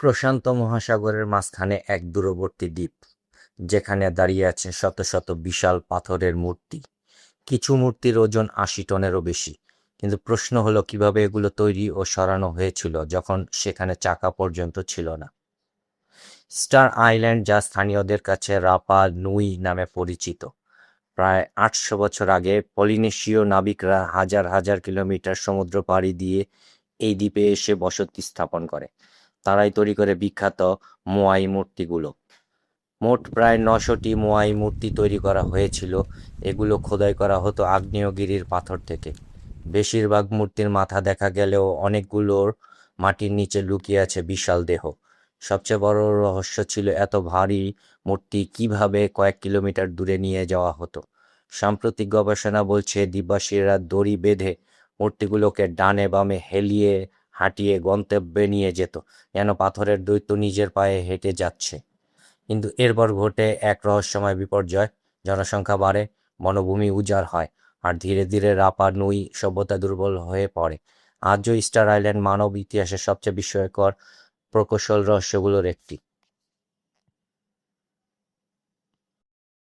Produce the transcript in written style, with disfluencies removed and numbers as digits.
প্রশান্ত মহাসাগরের মাঝখানে এক দূরবর্তী দ্বীপ, যেখানে দাঁড়িয়ে আছে শত শত বিশাল পাথরের মূর্তি। কিছু মূর্তির ওজন ৮০ টনেরও বেশি। কিন্তু প্রশ্ন হলো কিভাবে এগুলো তৈরি ও সরানো হয়েছিল যখন সেখানে চাকা পর্যন্ত ছিল না। স্টার আইল্যান্ড, যা স্থানীয়দের কাছে রাপা নুই নামে পরিচিত, প্রায় ৮০০ বছর আগে পলিনেশীয় নাবিকরা হাজার হাজার কিলোমিটার সমুদ্র পাড়ি দিয়ে এই দ্বীপে এসে বসতি স্থাপন করে। তারাই তৈরি করে বিখ্যাত মোয়াই মূর্তিগুলো। মোট প্রায় ৯০০টি মোয়াই মূর্তি তৈরি করা হয়েছিল। এগুলো খোদাই করা হতো আগ্নেয়গিরির পাথর থেকে। বেশিরভাগ মূর্তির মাথা দেখা গেলেও অনেকগুলোর মাটির নিচে লুকিয়ে আছে বিশাল দেহ। সবচেয়ে বড় রহস্য ছিল এত ভারী মূর্তি কিভাবে কয়েক কিলোমিটার দূরে নিয়ে যাওয়া হতো। সাম্প্রতিক গবেষণা বলছে দ্বীপবাসীরা দড়ি বেঁধে মূর্তিগুলোকে ডানে বামে হেলিয়ে হাঁটিয়ে গন্তব্যে নিয়ে যেত, যেন পাথরের দৈত্য নিজের পায়ে হেঁটে যাচ্ছে। কিন্তু এরপর ঘটে এক রহস্যময় বিপর্যয়। জনসংখ্যা বাড়ে, বনভূমি উজাড় হয়, আর ধীরে ধীরে রাপা নুই সভ্যতা দুর্বল হয়ে পড়ে। আজও স্টার আইল্যান্ড মানব ইতিহাসের সবচেয়ে বিস্ময়কর প্রকৌশল রহস্যগুলোর একটি।